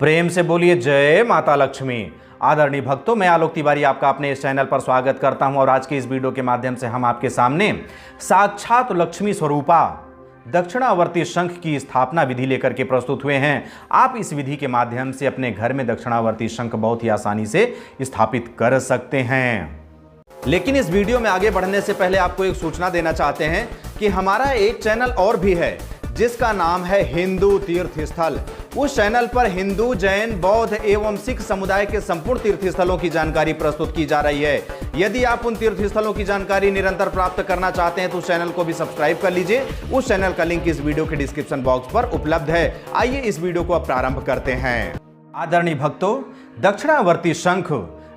प्रेम से बोलिए जय माता लक्ष्मी। आदरणीय भक्तों, मैं आलोक तिवारी आपका अपने इस चैनल पर स्वागत करता हूं और आज के इस वीडियो के माध्यम से हम आपके सामने साक्षात लक्ष्मी स्वरूपा दक्षिणावर्ती शंख की स्थापना विधि लेकर के प्रस्तुत हुए हैं। आप इस विधि के माध्यम से अपने घर में दक्षिणावर्ती शंख बहुत ही आसानी से स्थापित कर सकते हैं। लेकिन इस वीडियो में आगे बढ़ने से पहले आपको एक सूचना देना चाहते हैं कि हमारा एक चैनल और भी है जिसका नाम है हिंदू तीर्थ स्थल। उस चैनल पर हिंदू, जैन, बौद्ध एवं सिख समुदाय के संपूर्ण तीर्थ स्थलों की जानकारी प्रस्तुत की जा रही है। यदि आप उन तीर्थ स्थलों की जानकारी निरंतर प्राप्त करना चाहते हैं तो उस चैनल को भी सब्सक्राइब कर लीजिए। उस चैनल का लिंक इस वीडियो के डिस्क्रिप्शन बॉक्स पर उपलब्ध है। आइए इस वीडियो को अब प्रारंभ करते हैं। आदरणीय भक्तों, दक्षिणावर्ती शंख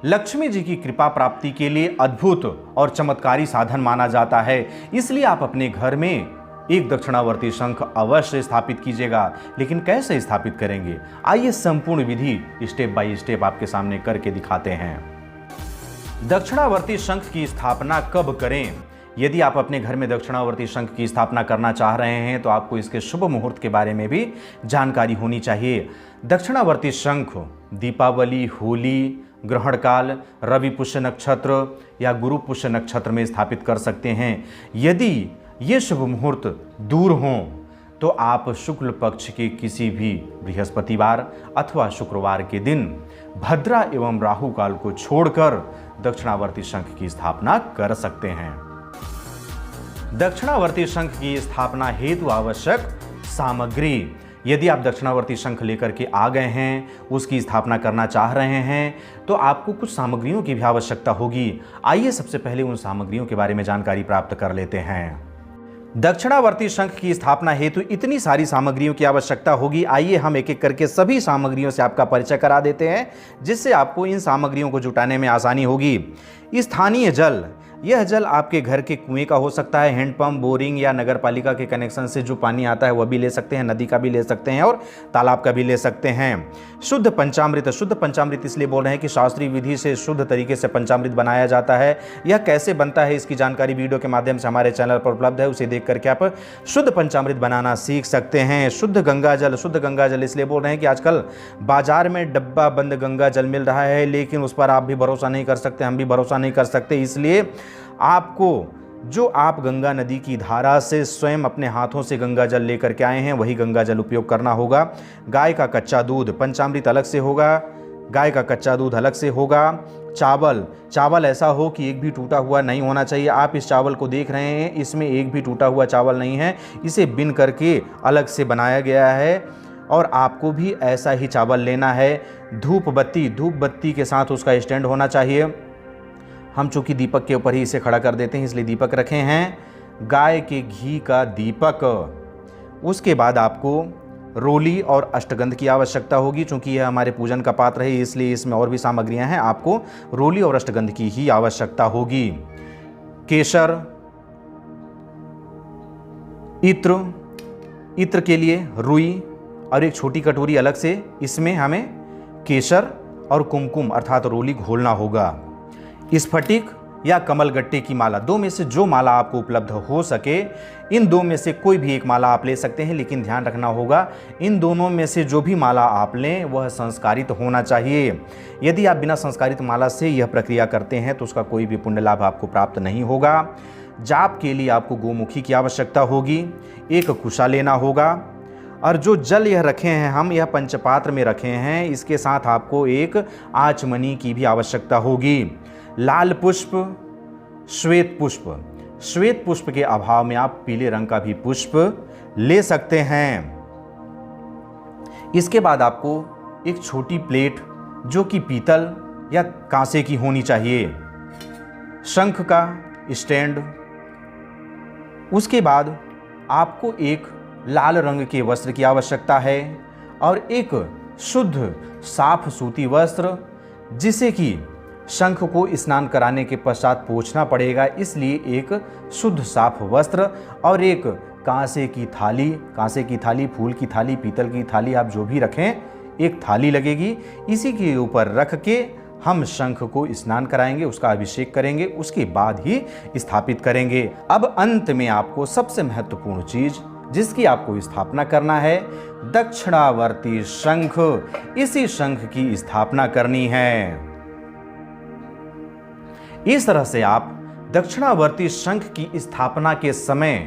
लक्ष्मी जी की कृपा प्राप्ति के लिए अद्भुत और चमत्कारी साधन माना जाता है। इसलिए आप अपने घर में एक दक्षिणावर्ती शंख अवश्य स्थापित कीजिएगा। लेकिन कैसे स्थापित करेंगे, आइए संपूर्ण विधि स्टेप बाय स्टेप आपके सामने करके दिखाते हैं। दक्षिणावर्ती शंख की स्थापना कब करें? यदि आप अपने घर में दक्षिणावर्ती शंख की स्थापना करना चाह रहे हैं तो आपको इसके शुभ मुहूर्त के बारे में भी जानकारी होनी चाहिए। दक्षिणावर्ती शंख दीपावली, होली, ग्रहण काल, रवि पुष्य नक्षत्र या गुरु पुष्य नक्षत्र में स्थापित कर सकते हैं। यदि ये शुभ मुहूर्त दूर हों तो आप शुक्ल पक्ष के किसी भी बृहस्पतिवार अथवा शुक्रवार के दिन भद्रा एवं राहु काल को छोड़कर दक्षिणावर्ती शंख की स्थापना कर सकते हैं। दक्षिणावर्ती शंख की स्थापना हेतु आवश्यक सामग्री। यदि आप दक्षिणावर्ती शंख लेकर के आ गए हैं, उसकी स्थापना करना चाह रहे हैं तो आपको कुछ सामग्रियों की भी आवश्यकता होगी। आइए सबसे पहले उन सामग्रियों के बारे में जानकारी प्राप्त कर लेते हैं। दक्षिणावर्ती शंख की स्थापना हेतु इतनी सारी सामग्रियों की आवश्यकता होगी। आइए हम एक एक करके सभी सामग्रियों से आपका परिचय करा देते हैं जिससे आपको इन सामग्रियों को जुटाने में आसानी होगी। स्थानीय जल, यह जल आपके घर के कुएं का हो सकता है, हैंडपंप, बोरिंग या नगर पालिका के कनेक्शन से जो पानी आता है वह भी ले सकते हैं, नदी का भी ले सकते हैं और तालाब का भी ले सकते हैं। शुद्ध पंचामृत, शुद्ध पंचामृत इसलिए बोल रहे हैं कि शास्त्रीय विधि से शुद्ध तरीके से पंचामृत बनाया जाता है। यह कैसे बनता है इसकी जानकारी वीडियो के माध्यम से हमारे चैनल पर उपलब्ध है, उसे देख करके आप शुद्ध पंचामृत बनाना सीख सकते हैं। शुद्ध गंगा जल, शुद्ध गंगा जल इसलिए बोल रहे हैं कि आजकल बाजार में डब्बा बंद गंगा जल मिल रहा है, लेकिन उस पर आप भी भरोसा नहीं कर सकते, हम भी भरोसा नहीं कर सकते। इसलिए आपको जो आप गंगा नदी की धारा से स्वयं अपने हाथों से गंगा जल लेकर के आए हैं वही गंगा जल उपयोग करना होगा। गाय का कच्चा दूध, पंचामृत अलग से होगा, गाय का कच्चा दूध अलग से होगा। चावल, चावल ऐसा हो कि एक भी टूटा हुआ नहीं होना चाहिए। आप इस चावल को देख रहे हैं, इसमें एक भी टूटा हुआ चावल नहीं है, इसे बिन करके अलग से बनाया गया है और आपको भी ऐसा ही चावल लेना है। धूप बत्ती, धूप बत्ती के साथ उसका स्टैंड होना चाहिए। हम चूंकि दीपक के ऊपर ही इसे खड़ा कर देते हैं इसलिए दीपक रखे हैं। गाय के घी का दीपक। उसके बाद आपको रोली और अष्टगंध की आवश्यकता होगी। चूंकि यह हमारे पूजन का पात्र है इसलिए इसमें और भी सामग्रियां हैं, आपको रोली और अष्टगंध की ही आवश्यकता होगी। केसर, इत्र, इत्र के लिए रुई और एक छोटी कटोरी अलग से, इसमें हमें केसर और कुमकुम अर्थात रोली घोलना होगा। स्फटिक या कमलगट्टे की माला, दो में से जो माला आपको उपलब्ध हो सके, इन दो में से कोई भी एक माला आप ले सकते हैं, लेकिन ध्यान रखना होगा इन दोनों में से जो भी माला आप लें वह संस्कारित होना चाहिए। यदि आप बिना संस्कारित माला से यह प्रक्रिया करते हैं तो उसका कोई भी पुण्य लाभ आपको प्राप्त नहीं होगा। जाप के लिए आपको गोमुखी की आवश्यकता होगी, एक कुशा लेना होगा और जो जल यह रखे हैं हम, यह पंचपात्र में रखे हैं, इसके साथ आपको एक आचमनी की भी आवश्यकता होगी। लाल पुष्प, श्वेत पुष्प, श्वेत पुष्प के अभाव में आप पीले रंग का भी पुष्प ले सकते हैं। इसके बाद आपको एक छोटी प्लेट जो कि पीतल या कांसे की होनी चाहिए, शंख का स्टैंड। उसके बाद आपको एक लाल रंग के वस्त्र की आवश्यकता है और एक शुद्ध साफ सूती वस्त्र जिसे कि शंख को स्नान कराने के पश्चात पोंछना पड़ेगा, इसलिए एक शुद्ध साफ वस्त्र और एक कांसे की थाली, कांसे की थाली, फूल की थाली, पीतल की थाली, आप जो भी रखें एक थाली लगेगी। इसी के ऊपर रख के हम शंख को स्नान कराएंगे, उसका अभिषेक करेंगे, उसके बाद ही स्थापित करेंगे। अब अंत में आपको सबसे महत्वपूर्ण चीज जिसकी आपको स्थापना करना है दक्षिणावर्ती शंख। इसी शंख की स्थापना करनी है। इस तरह से आप दक्षिणावर्ती शंख की स्थापना के समय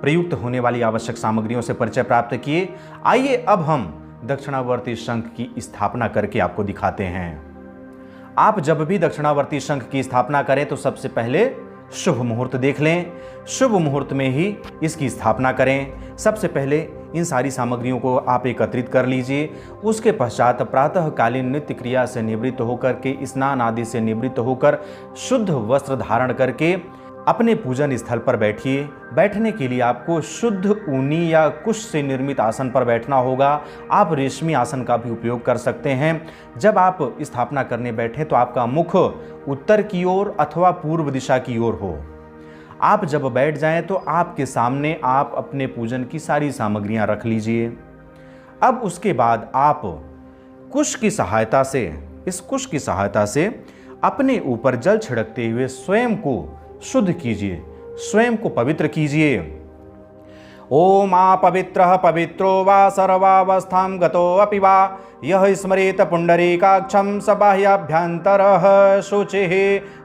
प्रयुक्त होने वाली आवश्यक सामग्रियों से परिचय प्राप्त किए। आइए अब हम दक्षिणावर्ती शंख की स्थापना करके आपको दिखाते हैं। आप जब भी दक्षिणावर्ती शंख की स्थापना करें तो सबसे पहले शुभ मुहूर्त देख लें। शुभ मुहूर्त में ही इसकी स्थापना करें। सबसे पहले इन सारी सामग्रियों को आप एकत्रित कर लीजिए। उसके पश्चात प्रातःकालीन नित्य क्रिया से निवृत्त होकर के, स्नान आदि से निवृत्त होकर, शुद्ध वस्त्र धारण करके अपने पूजन स्थल पर बैठिए। बैठने के लिए आपको शुद्ध ऊनी या कुश से निर्मित आसन पर बैठना होगा। आप रेशमी आसन का भी उपयोग कर सकते हैं। जब आप स्थापना करने बैठे तो आपका मुख उत्तर की ओर अथवा पूर्व दिशा की ओर हो। आप जब बैठ जाएं तो आपके सामने आप अपने पूजन की सारी सामग्रियां रख लीजिए। अब उसके बाद आप कुश की सहायता से, इस कुश की सहायता से अपने ऊपर जल छिड़कते हुए स्वयं को शुद्ध कीजिए, स्वयं को पवित्र कीजिए। ओम पवित्रः पवित्रो वा सर्वावस्थां गतोऽपि वा यः स्मरेत पुण्डरीकाक्षं स बाह्याभ्यन्तरः शुचिः।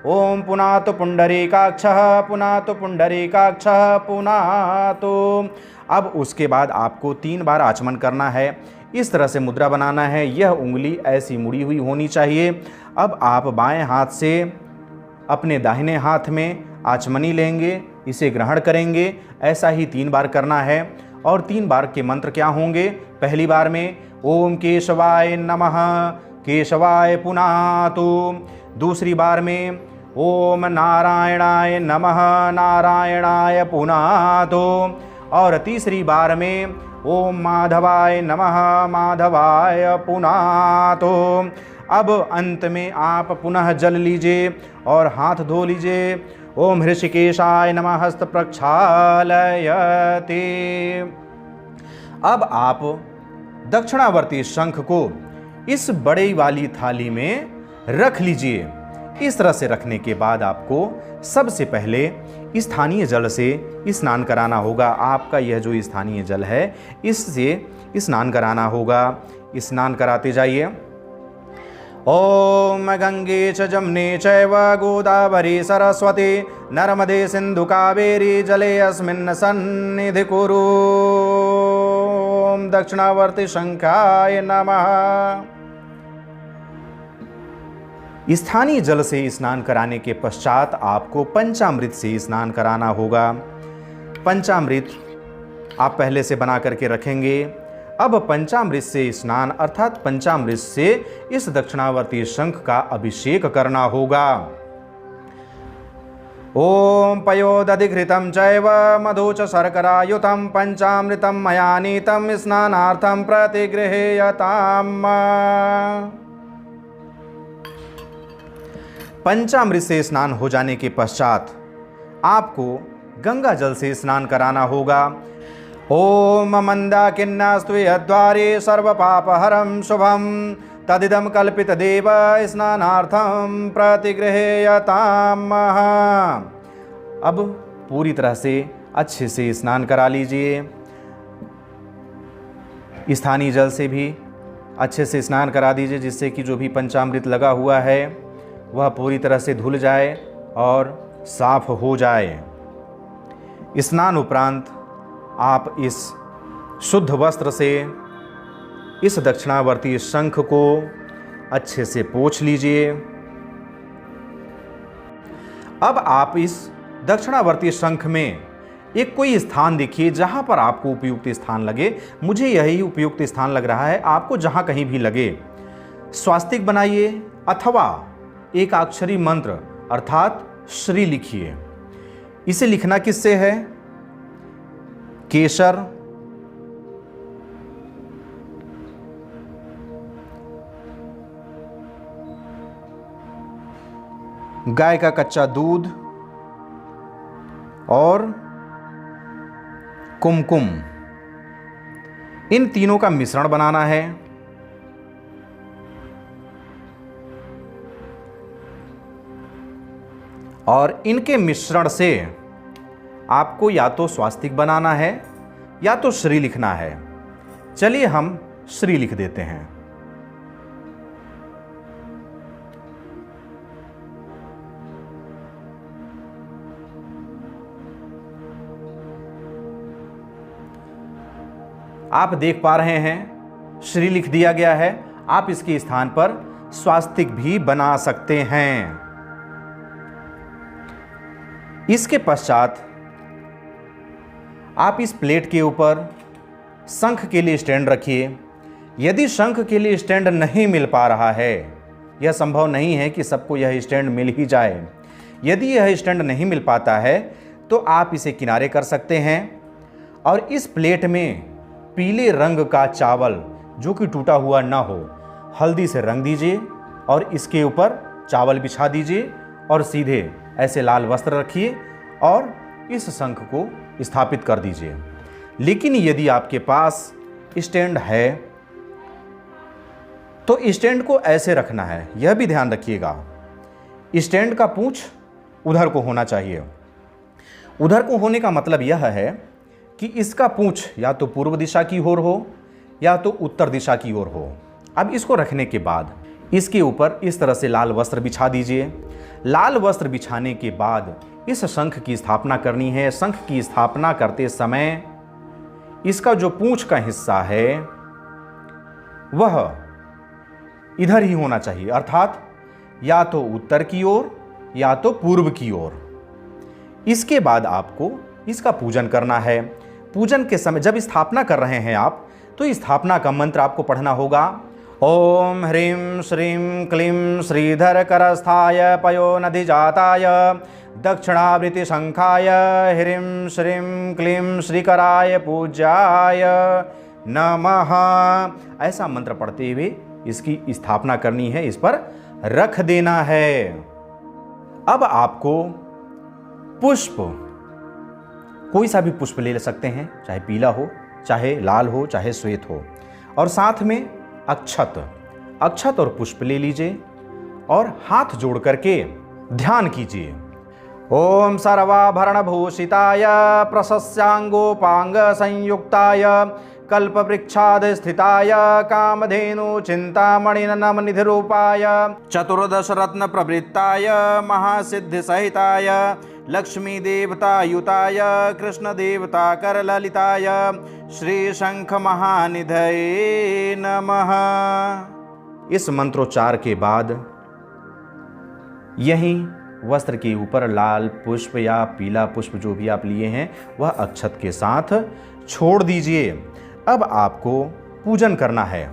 ओम पुनातु पुण्डरीकाक्षः पुनातु पुण्डरीकाक्षः पुनातु। अब उसके बाद आपको 3 बार आचमन करना है। इस तरह से मुद्रा बनाना है। यह उंगली ऐसी मुड़ी हुई होनी चाहिए। अब आप बाएं हाथ से अपने दाहिने हाथ में आचमनी लेंगे, इसे ग्रहण करेंगे। ऐसा ही 3 बार करना है। और 3 बार के मंत्र क्या होंगे? पहली बार में ओम केशवाय नमः केशवाय पुनातु। दूसरी बार में ओम नारायणाय नमः नारायणाय पुनातु। और तीसरी बार में ओम माधवाय नमः माधवाय पुनातु। अब अंत में आप पुनः जल लीजिए और हाथ धो लीजिए। ओम हृषिकेशाय नमः हस्त प्रक्षालयते। अब आप दक्षिणावर्ती शंख को इस बड़ी वाली थाली में रख लीजिए। इस तरह से रखने के बाद आपको सबसे पहले स्थानीय जल से स्नान कराना होगा। आपका यह जो स्थानीय जल है इससे स्नान कराना होगा। स्नान कराते जाइए। ओम गंगे च जमुने चैव गोदावरी सरस्वती नर्मदे सिंधु कावेरी जले अस्मिन् सन्निधि कुरु। ओम दक्षिणावर्ती शंखाय नमः। स्थानीय जल से स्नान कराने के पश्चात आपको पंचामृत से स्नान कराना होगा। पंचामृत आप पहले से बना करके रखेंगे। अब पंचामृत से स्नान अर्थात पंचामृत से इस दक्षिणावर्ती शंख का अभिषेक करना होगा। ओम पयोदधिघृतं चैव मधु च शर्करायुतं पंचामृतं मया नीतं स्नानार्थं प्रतिगृह्यताम्। पंचामृत से स्नान हो जाने के पश्चात आपको गंगा जल से स्नान कराना होगा। ओम मंदाकिन्नास्तु यद्वारे सर्वपापहरं शुभं तदिदं कल्पित देव स्नानार्थं प्रतिगृह्यताम्। अब पूरी तरह से अच्छे से स्नान करा लीजिए। स्थानीय जल से भी अच्छे से स्नान करा दीजिए, जिससे कि जो भी पंचामृत लगा हुआ है वह पूरी तरह से धुल जाए और साफ हो जाए। स्नान उपरांत आप इस शुद्ध वस्त्र से इस दक्षिणावर्ती शंख को अच्छे से पोंछ लीजिए। अब आप इस दक्षिणावर्ती शंख में एक कोई स्थान देखिए जहां पर आपको उपयुक्त स्थान लगे। मुझे यही उपयुक्त स्थान लग रहा है, आपको जहां कहीं भी लगे स्वास्तिक बनाइए अथवा एक अक्षरी मंत्र अर्थात श्री लिखिए। इसे लिखना किससे है? केसर, गाय का कच्चा दूध और कुमकुम, इन तीनों का मिश्रण बनाना है। और इनके मिश्रण से आपको या तो स्वास्तिक बनाना है या तो श्री लिखना है। चलिए हम श्री लिख देते हैं। आप देख पा रहे हैं श्री लिख दिया गया है। आप इसके स्थान पर स्वास्तिक भी बना सकते हैं। इसके पश्चात आप इस प्लेट के ऊपर शंख के लिए स्टैंड रखिए। यदि शंख के लिए स्टैंड नहीं मिल पा रहा है, यह संभव नहीं है कि सबको यह स्टैंड मिल ही जाए, यदि यह स्टैंड नहीं मिल पाता है तो आप इसे किनारे कर सकते हैं और इस प्लेट में पीले रंग का चावल जो कि टूटा हुआ ना हो, हल्दी से रंग दीजिए और इसके ऊपर चावल बिछा दीजिए और सीधे ऐसे लाल वस्त्र रखिए और इस शंख को स्थापित कर दीजिए। लेकिन यदि आपके पास स्टैंड है तो स्टैंड को ऐसे रखना है, यह भी ध्यान रखिएगा। स्टैंड का पूंछ उधर को होना चाहिए। उधर को होने का मतलब यह है कि इसका पूंछ या तो पूर्व दिशा की ओर हो या तो उत्तर दिशा की ओर हो। अब इसको रखने के बाद इसके ऊपर इस तरह से लाल वस्त्र बिछा दीजिए। लाल वस्त्र बिछाने के बाद इस शंख की स्थापना करनी है। शंख की स्थापना करते समय इसका जो पूंछ का हिस्सा है वह इधर ही होना चाहिए, अर्थात या तो उत्तर की ओर या तो पूर्व की ओर। इसके बाद आपको इसका पूजन करना है। पूजन के समय जब स्थापना कर रहे हैं आप, तो स्थापना का मंत्र आपको पढ़ना होगा। ओम ह्रीं श्रीं क्लीं श्रीधर करस्थाय पयो नदि जाताय दक्षिणावृति शंखाय ह्रीं श्रीं क्लीं श्रीकराय पूज्याय नमः, ऐसा मंत्र पढ़ते हुए इसकी स्थापना करनी है, इस पर रख देना है। अब आपको पुष्प, कोई सा भी पुष्प ले सकते हैं, चाहे पीला हो, चाहे लाल हो, चाहे श्वेत हो, और साथ में अक्षत और पुष्प ले लीजिए और हाथ जोड़ करके ध्यान कीजिए। ओम सर्वाभरण भूषिताय प्रशस्यांगोपांग संयुक्ताय कल्पवृक्षाद स्थिताय कामधेनु चिंतामणि नम निधि रूपाय चतुर्दश रत्न प्रवृत्ताय महासिद्धि सहिताय लक्ष्मी देवता युताय कृष्ण देवता कर ललिताय श्री शंख महानिधये नमः। इस मंत्रोच्चार के बाद यहीं वस्त्र के ऊपर लाल पुष्प या पीला पुष्प जो भी आप लिए हैं वह अक्षत के साथ छोड़ दीजिए। अब आपको पूजन करना है।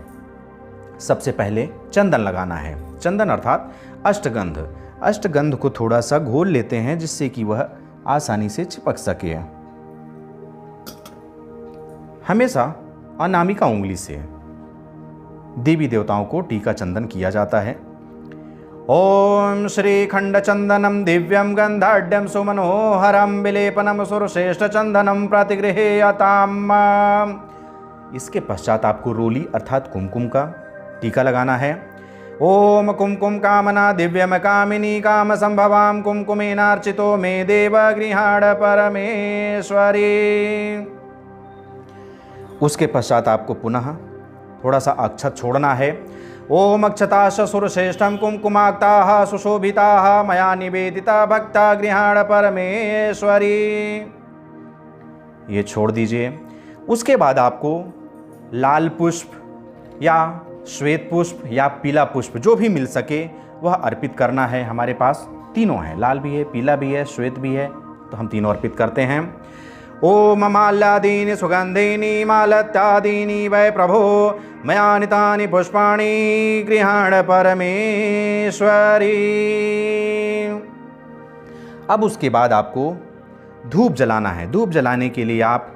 सबसे पहले चंदन लगाना है। चंदन अर्थात अष्टगंध। अष्टगंध को थोड़ा सा घोल लेते हैं जिससे कि वह आसानी से चिपक सके। हमेशा अनामिका उंगली से देवी देवताओं को टीका चंदन किया जाता है। ओम श्री खंड चंदनम दिव्यम गंधाढ्यम सुमनोहरम विलेपनम सुरश्रेष्ठ चंदनम प्रतिगृहेयताम। इसके पश्चात आपको रोली अर्थात कुमकुम का टीका लगाना है। ओम कुमकुम कामना दिव्यम कामिनी काम संभवाम कुमकुमेनार्चितो मे देव गृहाण परमेश्वरी। उसके पश्चात आपको पुनः थोड़ा सा अक्षत छोड़ना है। ओम अक्षताश सुरश्रेष्ठम कुमकुमाक्ताः सुशोभिताः मया निवेदिता भक्ता गृहाण परमेश्वरी, ये छोड़ दीजिए। उसके बाद आपको लाल पुष्प या श्वेत पुष्प या पीला पुष्प जो भी मिल सके वह अर्पित करना है। हमारे पास तीनों हैं, लाल भी है, पीला भी है, श्वेत भी है, तो हम तीनों अर्पित करते हैं। ओम माल्यादीनि सुगंधीनि मालत्यादीनि वै प्रभो मया नितानि पुष्पाणि गृहाण परमेश्वरी। अब उसके बाद आपको धूप जलाना है। धूप जलाने के लिए आप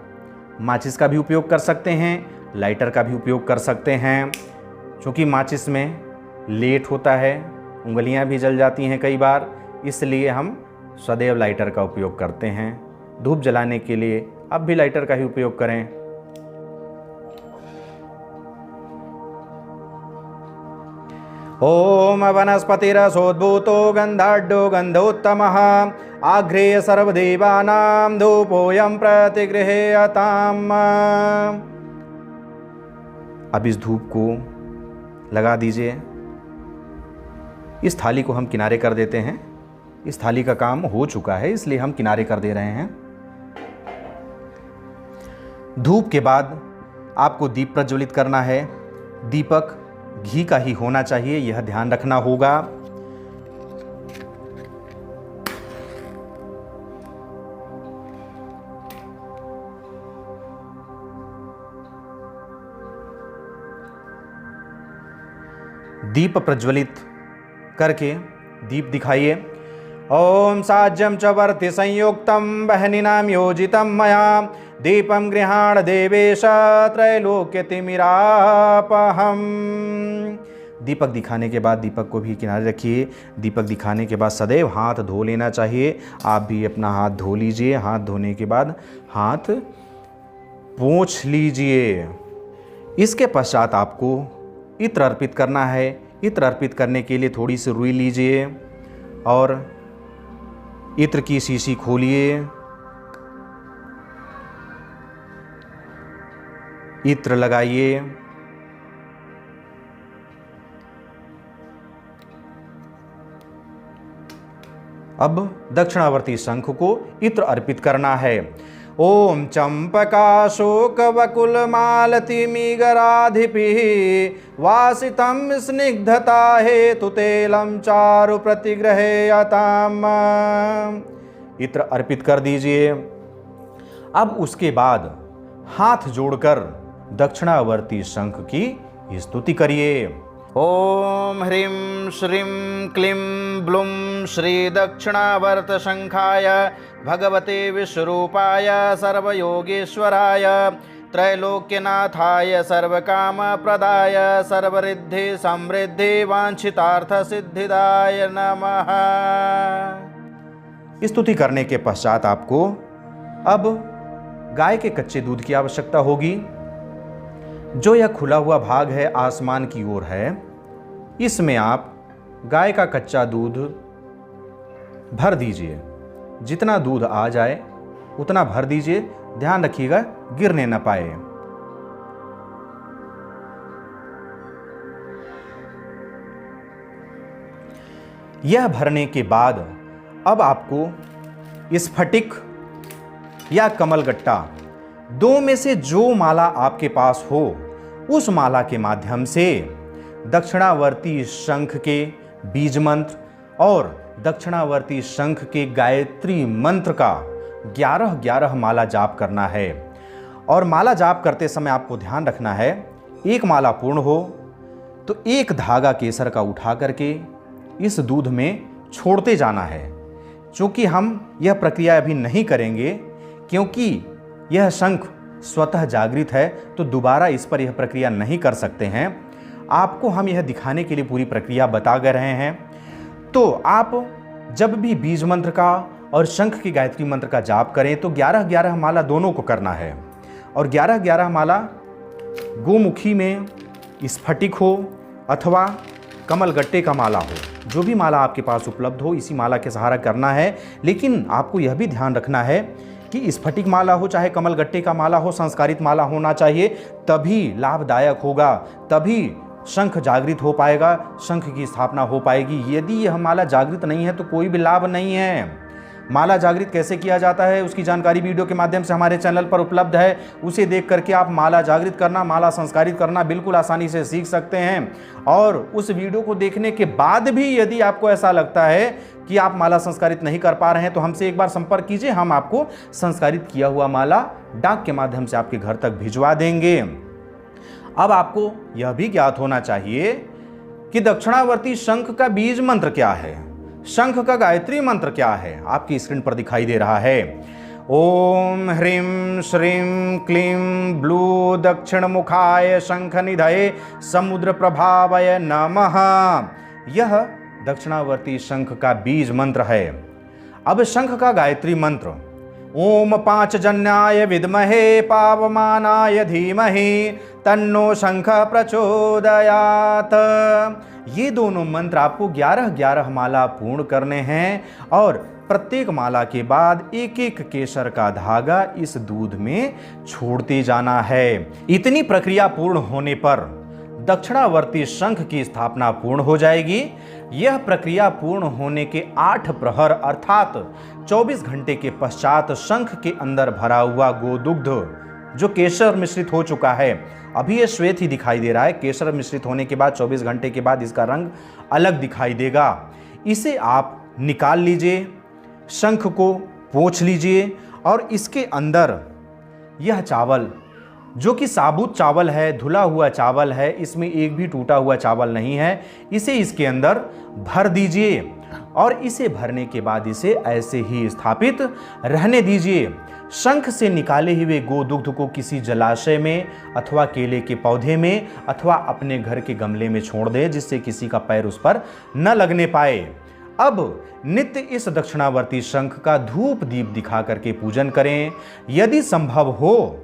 माचिस का भी उपयोग कर सकते हैं, लाइटर का भी उपयोग कर सकते हैं। क्योंकि माचिस में लेट होता है, उंगलियां भी जल जाती हैं कई बार, इसलिए हम सदैव लाइटर का उपयोग करते हैं। धूप जलाने के लिए आप भी लाइटर का ही उपयोग करें। ओम वनस्पतिरसोद्भूतो गन्धाढ्यो गन्धोत्तमः आघ्रेय सर्वदेवानां धूपोऽयं प्रतिगृह्यताम्। अब इस धूप को लगा दीजिए। इस थाली को हम किनारे कर देते हैं। इस थाली का काम हो चुका है, इसलिए हम किनारे कर दे रहे हैं। धूप के बाद आपको दीप प्रज्वलित करना है। दीपक घी का ही होना चाहिए, यह ध्यान रखना होगा। दीप प्रज्वलित करके दीप दिखाइए। ओम साज्यम च वर्ति संयुक्तम बहनिनाम योजितम मया दीपम गृहाण देवेश त्रैलोक्यतिमिरापहम। दीपक दिखाने के बाद दीपक को भी किनारे रखिए। दीपक दिखाने के बाद सदैव हाथ धो लेना चाहिए। आप भी अपना हाथ धो लीजिए। हाथ धोने के बाद हाथ पोंछ लीजिए। इसके पश्चात आपको इत्र अर्पित करना है। इत्र अर्पित करने के लिए थोड़ी सी रुई लीजिए और इत्र की शीशी खोलिए। इत्र लगाइए। अब दक्षिणावर्ती शंख को इत्र अर्पित करना है। ओम चंपका शोक वकुल मालती मीगराधिपिः वासितम स्निग्धता हेतु तेलम चारु प्रतिगृह्यताम्। इत्र अर्पित कर दीजिए। अब उसके बाद हाथ जोड़कर दक्षिणावर्ती शंख की स्तुति करिए। ओम ह्रीं श्रीं क्लीं ब्लूं श्री दक्षिणावर्त शंखाय भगवते विश्वरूपाय सर्वयोगेश्वराय त्रैलोक्यनाथाय सर्वकाम प्रदाय सर्वरिद्धि समृद्धि वांछितार्थ सिद्धिदाय नमः। स्तुति करने के पश्चात आपको अब गाय के कच्चे दूध की आवश्यकता होगी। जो यह खुला हुआ भाग है आसमान की ओर है, इसमें आप गाय का कच्चा दूध भर दीजिए। जितना दूध आ जाए उतना भर दीजिए। ध्यान रखिएगा गिरने न पाए। यह भरने के बाद अब आपको स्फटिक या कमलगट्टा दो में से जो माला आपके पास हो उस माला के माध्यम से दक्षिणावर्ती शंख के बीज मंत्र और दक्षिणावर्ती शंख के गायत्री मंत्र का 11-11 माला जाप करना है। और माला जाप करते समय आपको ध्यान रखना है, एक माला पूर्ण हो तो एक धागा केसर का उठा करके इस दूध में छोड़ते जाना है। चूँकि हम यह प्रक्रिया अभी नहीं करेंगे क्योंकि यह शंख स्वतः जागृत है, तो दोबारा इस पर यह प्रक्रिया नहीं कर सकते हैं। आपको हम यह दिखाने के लिए पूरी प्रक्रिया बता रहे हैं। तो आप जब भी बीज मंत्र का और शंख की गायत्री मंत्र का जाप करें तो 11-11 माला दोनों को करना है। और 11-11 माला गोमुखी में स्फटिक हो अथवा कमलगट्टे का माला हो, जो भी माला आपके पास उपलब्ध हो इसी माला के सहारा करना है। लेकिन आपको यह भी ध्यान रखना है कि स्फटिक माला हो चाहे कमलगट्टे का माला हो, संस्कारित माला होना चाहिए, तभी लाभदायक होगा, तभी शंख जागृत हो पाएगा, शंख की स्थापना हो पाएगी। यदि यह माला जागृत नहीं है तो कोई भी लाभ नहीं है। माला जागृत कैसे किया जाता है उसकी जानकारी वीडियो के माध्यम से हमारे चैनल पर उपलब्ध है। उसे देख करके आप माला जागृत करना, माला संस्कारित करना बिल्कुल आसानी से सीख सकते हैं। और उस वीडियो को देखने के बाद भी यदि आपको ऐसा लगता है कि आप माला संस्कारित नहीं कर पा रहे हैं तो हमसे एक बार संपर्क कीजिए। हम आपको संस्कारित किया हुआ माला डाक के माध्यम से आपके घर तक भिजवा देंगे। अब आपको यह भी ज्ञात होना चाहिए कि दक्षिणावर्ती शंख का बीज मंत्र क्या है, शंख का गायत्री मंत्र क्या है। आपकी स्क्रीन पर दिखाई दे रहा है। ओम ह्रीं श्रीं क्लीं ब्लू दक्षिण मुखाय शंख निधये समुद्र प्रभावय नमः। यह दक्षिणावर्ती शंख का बीज मंत्र है। अब शंख का गायत्री मंत्र ओम पांचजन्याय विद्महे पावमानाय धीमहि तन्नो शंख प्रचोदयात्। ये दोनों मंत्र आपको 11-11 माला पूर्ण करने हैं और प्रत्येक माला के बाद एक एक केसर का धागा इस दूध में छोड़ते जाना है। इतनी प्रक्रिया पूर्ण होने पर दक्षिणावर्ती शंख की स्थापना पूर्ण हो जाएगी। यह प्रक्रिया पूर्ण होने के 8 प्रहर अर्थात 24 घंटे के पश्चात शंख के अंदर भरा हुआ गोदुग्ध जो केसर मिश्रित हो चुका है, अभी ये श्वेत ही दिखाई दे रहा है, केसर मिश्रित होने के बाद 24 घंटे के बाद इसका रंग अलग दिखाई देगा। इसे आप निकाल लीजिए, शंख को पोंछ लीजिए और इसके अंदर यह चावल जो कि साबुत चावल है, धुला हुआ चावल है, इसमें एक भी टूटा हुआ चावल नहीं है, इसे इसके अंदर भर दीजिए और इसे भरने के बाद इसे ऐसे ही स्थापित रहने दीजिए। शंख से निकाले हुए गोदुग्ध को किसी जलाशय में अथवा केले के पौधे में अथवा अपने घर के गमले में छोड़ दें जिससे किसी का पैर उस पर न लगने पाए। अब नित्य इस दक्षिणावर्ती शंख का धूप दीप दिखा करके पूजन करें। यदि संभव हो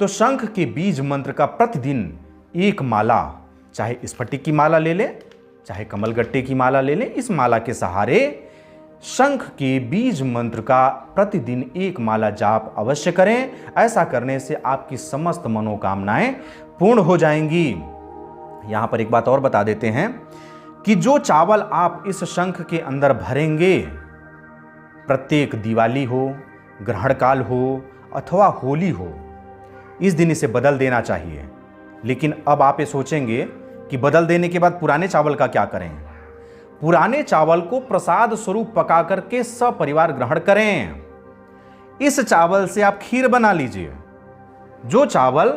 तो शंख के बीज मंत्र का प्रतिदिन एक माला, चाहे स्फटिक की माला ले लें, चाहे कमलगट्टे की माला ले लें, इस माला के सहारे शंख के बीज मंत्र का प्रतिदिन एक माला जाप अवश्य करें। ऐसा करने से आपकी समस्त मनोकामनाएं पूर्ण हो जाएंगी। यहां पर एक बात और बता देते हैं कि जो चावल आप इस शंख के अंदर भरेंगे, प्रत्येक दिवाली हो, ग्रहण काल हो अथवा होली हो, इस दिन इसे बदल देना चाहिए। लेकिन अब आप ये सोचेंगे कि बदल देने के बाद पुराने चावल का क्या करें? पुराने चावल को प्रसाद स्वरूप पका करके सपरिवार ग्रहण करें। इस चावल से आप खीर बना लीजिए। जो चावल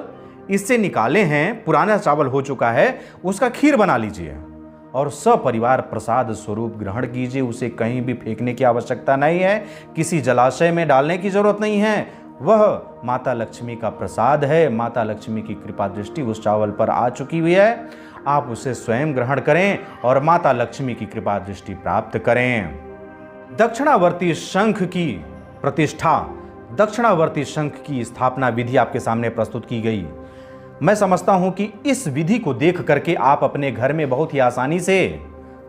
इससे निकाले हैं, पुराना चावल हो चुका है, उसका खीर बना लीजिए और सपरिवार प्रसाद स्वरूप ग्रहण कीजिए। उसे कहीं भी फेंकने की आवश्यकता नहीं है, किसी जलाशय में डालने की जरूरत नहीं है। वह माता लक्ष्मी का प्रसाद है। माता लक्ष्मी की कृपा दृष्टि उस चावल पर आ चुकी हुई है। आप उसे स्वयं ग्रहण करें और माता लक्ष्मी की कृपा दृष्टि प्राप्त करें। दक्षिणावर्ती शंख की प्रतिष्ठा, दक्षिणावर्ती शंख की स्थापना विधि आपके सामने प्रस्तुत की गई। मैं समझता हूं कि इस विधि को देख करके आप अपने घर में बहुत ही आसानी से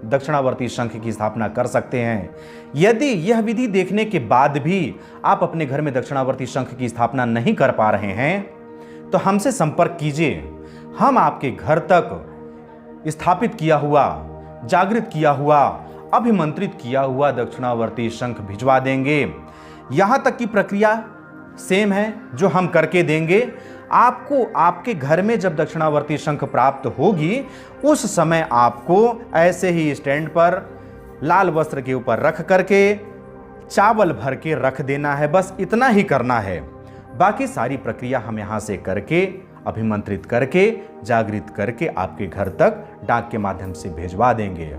दक्षिणावर्ती शंख की स्थापना कर सकते हैं। यदि यह विधि देखने के बाद भी आप अपने घर में दक्षिणावर्ती शंख की स्थापना नहीं कर पा रहे हैं तो हमसे संपर्क कीजिए। हम आपके घर तक स्थापित किया हुआ, जागृत किया हुआ, अभिमंत्रित किया हुआ दक्षिणावर्ती शंख भिजवा देंगे। यहां तक की प्रक्रिया सेम है जो हम करके देंगे। आपको आपके घर में जब दक्षिणावर्ती शंख प्राप्त होगी उस समय आपको ऐसे ही स्टैंड पर लाल वस्त्र के ऊपर रख करके चावल भर के रख देना है। बस इतना ही करना है। बाकी सारी प्रक्रिया हम यहां से करके, अभिमंत्रित करके, जागृत करके आपके घर तक डाक के माध्यम से भेजवा देंगे।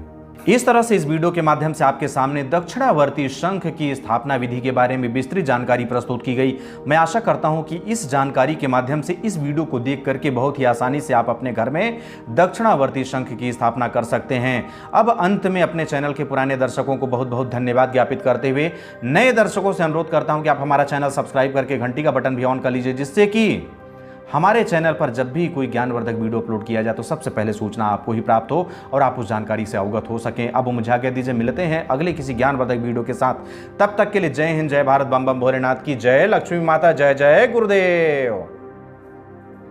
इस तरह से इस वीडियो के माध्यम से आपके सामने दक्षिणावर्ती शंख की स्थापना विधि के बारे में विस्तृत जानकारी प्रस्तुत की गई। मैं आशा करता हूं कि इस जानकारी के माध्यम से, इस वीडियो को देख करके बहुत ही आसानी से आप अपने घर में दक्षिणावर्ती शंख की स्थापना कर सकते हैं। अब अंत में अपने चैनल के पुराने दर्शकों को बहुत बहुत धन्यवाद ज्ञापित करते हुए नए दर्शकों से अनुरोध करता हूं कि आप हमारा चैनल सब्सक्राइब करके घंटी का बटन भी ऑन कर लीजिए, जिससे कि हमारे चैनल पर जब भी कोई ज्ञानवर्धक वीडियो अपलोड किया जाए तो सबसे पहले सूचना आपको ही प्राप्त हो और आप उस जानकारी से अवगत हो सकें। अब मुझे आज्ञा दीजिए, मिलते हैं अगले किसी ज्ञानवर्धक वीडियो के साथ। तब तक के लिए जय हिंद, जय भारत, बम बम भोलेनाथ की जय, लक्ष्मी माता जय जय गुरुदेव।